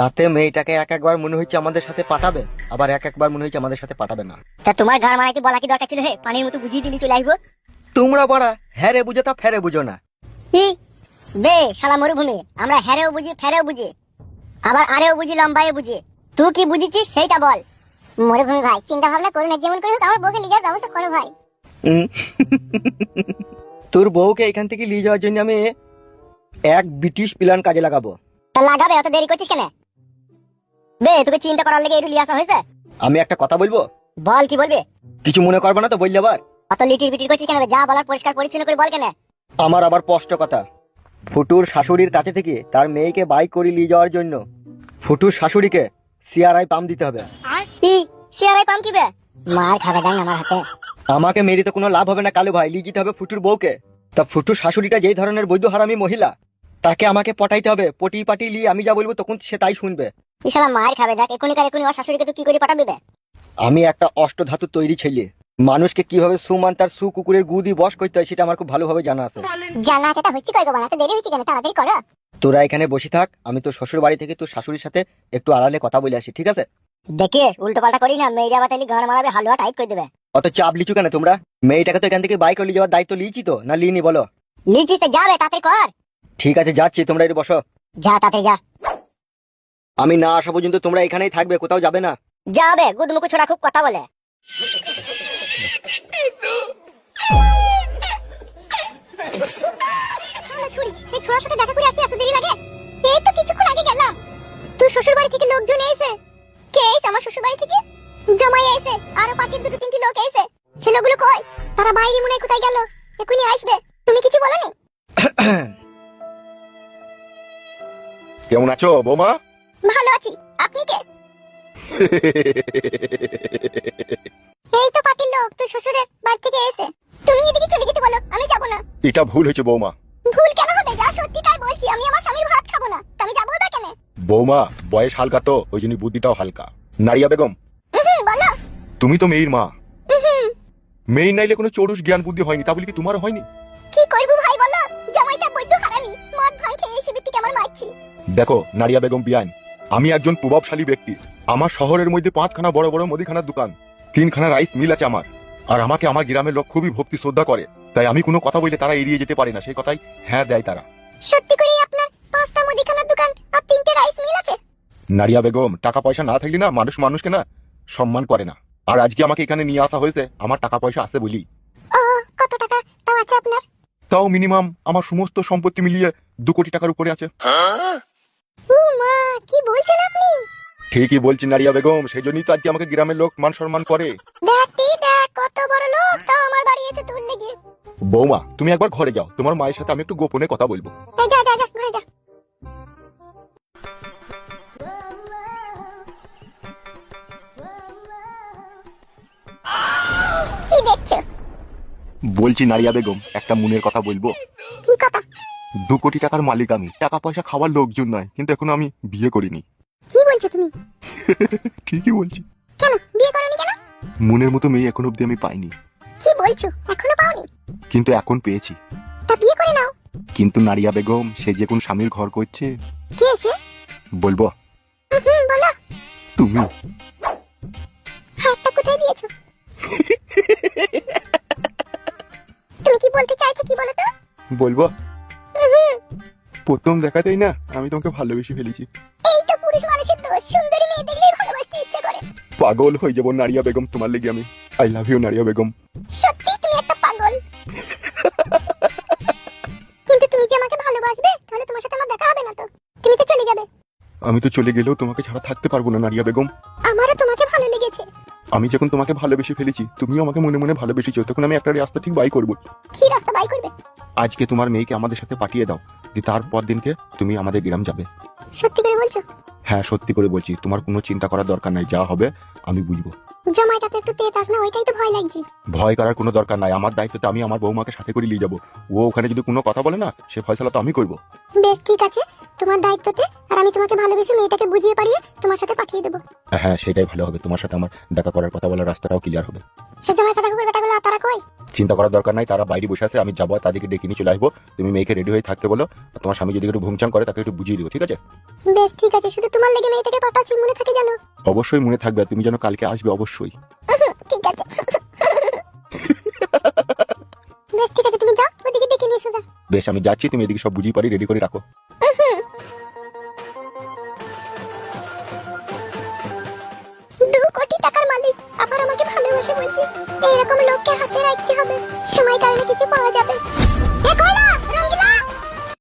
তাতে মেয়েটাকে এক একবার মনে হচ্ছে আমাদের সাথে পাঠাবে, আবার এক একবার মনে হচ্ছে আমাদের সাথে পাঠাবে না। তা তোমার ঘর মারা কি বলা কি দরকার ছিল? হে, পানির মতো বুঝিয়ে দিলি চলে আসবো। তোমরা বড়া হ্যারে বুঝো তা ফেরে বুঝো না। ই বে শালা মরুভূমি, আমরা হ্যারেও বুঝি ফেরেও বুঝি, আবার আরেও বুঝি লম্বায়ও বুঝি। তুই কি বুঝিছিস সেইটা বল। মরুভূমি ভাই চিন্তা ভাবনা করো না, যেমন করে হোক আমার বউকে লিগার ব্যবস্থা করো ভাই। তোর বউকে এখান থেকে নিয়ে যাওয়ার জন্য আমি এক ব্রিটিশ প্ল্যান কাজে লাগাবো। তা লাগাবে, অত দেরি করছিস কেন? বে তোকে চিন্তা করার লেগে এরু লিয়ে আসা হয়েছে। আমি একটা কথা বলবো? বল, কি বলবি? কিছু মনে করবে না তো বললে? আবার অত লিটির বিটির করছিস কেন? যা বলার পরিষ্কার পরিচ্ছন্ন করে বল কেন। আমার আবার স্পষ্ট কথা, ফুটুর শাশুড়ির কাছে থেকে তার মেয়েকে বাইক করে নিয়ে যাওয়ার জন্য ফুটুর শাশুড়িকে সিআরআই পাম দিতে হবে। ই সিআরআই পাম কি বে? মার খাবে জান আমার হাতে। আমাকে মেরে তো কোনো লাভ হবে না কালু ভাই, নিয়ে যেতে হবে ফুটুর বউকে। তা ফুটুর শাশুড়িটা যেই ধরনের বৈধ হারামি মহিলা, তাকে আমাকে পটাইতে হবে। পটি পাটি নিয়ে আমি যা বলবো তখন সে তাই শুনবে। ইশালা মার খাবে দেখ, এখনই ওর শাশুড়িকে তুই কি করে পাঠাবি বে? আমি একটা অষ্টধাতু তৈরি ছেলে, মানুষকে কিভাবে সুমান তার সু কুকুরের গু দিয়ে বশ করতে হয় সেটা আমার খুব ভালোভাবে জানা আছে। জানা আছে তা হচ্ছে কই গো, বানাতে দেরি হচ্ছে কেন? তাড়াতাড়ি করো। তোরা এখানে বসে থাক, আমি তোর শ্বশুর বাড়ি থেকে তোর শাশুড়ির সাথে একটু আড়ালে কথা বলে আসি, ঠিক আছে? দেখে উল্টো পাল্টা করি না, মেয়েরা বাতালি ঘর মারাবে, হালুয়া টাইট করে দেবে। অত চাপ লিচু কেন তোমরা? মেয়েটাকে তো এখান থেকে বাইক নিয়ে যাওয়ার দায়িত্ব লিয়েছি তো, না লিনি বলো? লিচিস তো যাবে, তাড়াতাড়ি কর। ঠিক আছে যাচ্ছি, তোমরা একটু বসো। যা তাড়াতাড়ি যা। আমি না আসা পর্যন্ত তোমরা এখানেই থাকবে, কোথাও যাবে না। যাবে গুদমুকু ছোড়া খুব কথা বলে। ছুরি এই ছোড়ার সাথে দেখা করে আসতে এত দেরি লাগে? এই তো কিছুক্ষণ আগে গেলাম। তুই শ্বশুর বাড়ি থেকে লোকজন এসে? কে এসে আমার শ্বশুর বাড়ি থেকে? জমাই এসে, আরো পাখির দুটো তিনটি লোক এসে। ছেলেগুলো কই? তারা বাইরে মনে হয় কোথায় গেল, এখনই আসবে। তুমি কিছু বলনি? কেমন আছো বৌমা? ভালো আছি, আপনি কে? এই তো পাটির লোক তোর শ্বশুরের বাড়ি থেকে এসে। তুমি এদিকে চলে যেতে বলো, আমি যাব না। এটা ভুল হয়েছে বৌমা। ভুল কেন হবে? যা সত্যি তাই বলছি, আমি আমার স্বামীর ভাত খাবো না, তা আমি যাবো না কেন? বৌমা বয়স হালকা তো, ওই জন্য বুদ্ধিটাও হালকা। নারিয়া বেগম, বলো। তুমি তো মেয়ের মা। মেয়ে নাইলে কোনো চড়ুস জ্ঞান বুদ্ধি হয়নি, তা বলি কি তোমারও হয়নি? কি করবো ভাই বলো, জামাইটা বৈদ্য হারামি, মদ ভাঙ খেয়ে এসে বিটিকে আমার মারছি। দেখো নারিয়া বেগম বিয়ান, আমি একজন প্রভাবশালী ব্যক্তি। আমার শহরের মধ্যে 5খানা বড় বড় মুদিখানার দোকান, 3খানা রাইস মিল আছে আমার। আর আমাকে আমার গ্রামের লোক খুবই ভক্তি শ্রদ্ধা করে, তাই আমি কোনো কথা বললে তারা এড়িয়ে যেতে পারে না, সেই কথাই হ্যাঁ দেয় তারা। সত্যি করে আপনার 5টা মুদিখানার দোকান আর 3টে রাইস মিল আছে? নারিয়া বেগম, টাকা পয়সা না থাকলে না মানুষ মানুষকে না সম্মান করে না। আর আজকে আমাকে এখানে নিয়ে আসা হয়েছে আমার টাকা পয়সা আছে বলি। ও কত টাকা তাও আছে আপনার? তাও মিনিমাম আমার সমস্ত সম্পত্তি মিলিয়ে 2 কোটি টাকার উপরে আছে। ও মা, কি বলছেন আপনি? ঠিকই বলছি নারিয়া বেগম, সেই জন্যই তো আজকে আমাকে গ্রামের লোক মান সম্মান করে। দেখ কত বড় লোক, তাও আমার বাড়ি এসে তুল লেগে। বৌমা তুমি একবার ঘরে যাও, তোমার মায়ের সাথে আমি একটু গোপনে কথা বলবো। যা যা যা ঘরে যা। কি দেখছো? বলছি নারিয়া বেগম, একটা মনের কথা বলবো। কি কথা? 2 কোটি টাকার মালিক আমি, টাকা পয়সা খাওয়ার লোকজন নয়, কিন্তু এখনো আমি বিয়ে করিনি। কি বলছো তুমি? ঠিকই বলছি। কেন বিয়ে করনি কেন? মনের মতো মেয়ে এখন অব্দি আমি পাইনি। কি বলছো, এখনো পাওনি? কিন্তু এখন পেয়েছি। তা বিয়ে করে নাও। কিন্তু নারিয়া বেগম, সে যে কোন স্বামীর ঘর করছে। কে এসে? বলবো? বলো। তুমি। হাতটা কোথায় দিয়েছো? তুমি কি বলতে চাইছো কি বলো তো? বলবো? প্রথম দেখাতেই না আমি তোমাকে ভালোবেসে ফেলেছি। এই তো পুরুষ মানুষের দোষ, সুন্দরী মেয়ে দেখলেই ভালোবাসতে ইচ্ছে করে। পাগল হয়ে যাবো নারিয়া বেগম তোমার লেগে আমি। I love you Nariya Begum. সত্যি তুমি একটা পাগল। কিন্তু তুমি যে আমাকে ভালোবাসবে, তাহলে তোমার সাথে আমার দেখা হবে না তো? তুমি তো চলে যাবে। আমি তো চলে গেলেও তোমাকে ছাড়া থাকতে পারবো না নারিয়া বেগম। আমারও তোমাকে ভালো লেগেছে। আমি যখন তোমাকে ভালোবেসে ফেলেছি, তুমিও আমাকে মনে মনে ভালোবেসেছো, তখন আমি একটা রাস্তা ঠিক বাই করবো। কি রাস্তা বাই করবে? আজকে তোমার মেয়েকে আমাদের সাথে পাঠিয়ে দাও, দিয়ে তারপর দিনকে তুমি আমাদের গ্রাম যাবে। সত্যি করে বলছো? হ্যাঁ সত্যি করে বলছি, তোমার কোনো চিন্তা করার দরকার নাই, যা হবে আমি বুঝবো। জামাইটা তো একটু তেজ না, ওইটাই তো ভয় লাগছে। ভয় করার কোনো দরকার নাই, আমার দায়িত্বতে আমি আমার বৌমাকে সাথে করে নিয়ে যাবো। ও ওখানে যদি কোনো কথা বলে না, সে ফয়সালা তো আমি করবো। বেশ ঠিক আছে, তোমার দায়িত্বতে, আর আমি তোমাকে ভালোবেসে মেয়েটাকে বুঝিয়ে পারিয়ে তোমার সাথে পাঠিয়ে দেবো। হ্যাঁ সেটাই ভালো হবে, তোমার সাথে আমার দেখা করার কথা বলার রাস্তাটাও ক্লিয়ার হবে। সে জামাই কথা কুকুর বেটাগুলো তারা কই? চিন্তা করার দরকার নাই, তারা বাইরে বসে আছে, আমি যাবো তাদেরকে ডেকে নিয়ে চলে আসবো। তুমি মেয়েকে রেডি হয়ে থাকতে বলো, আর তোমার স্বামী যদি একটু ভুংচাং করে তাকে একটু বুঝিয়ে দিও, ঠিক আছে? বেশ ঠিক আছে, শুধু তোমার লেগে মেয়েটাকে পাঠাচ্ছি, মনে থাকে জানো? অবশ্যই মনে থাকবে, তুমি যেন কালকে আসবে অবশ্যই। ঠিক আছে। বেশ ঠিক আছে, তুমি যাও ওদিকে ডেকে নিয়ে এসো। বেশ, আমি যাচ্ছি, তুমি এদিকে সব বুঝিয়ে পারি রেডি করে রাখো। 2 কোটি টাকার মালিক আবার আমাকে ভালোবাসে বলছি, এইরকম লোককে হাতে রাখতে হবে, সময় কারণে কিছু পাওয়া যায়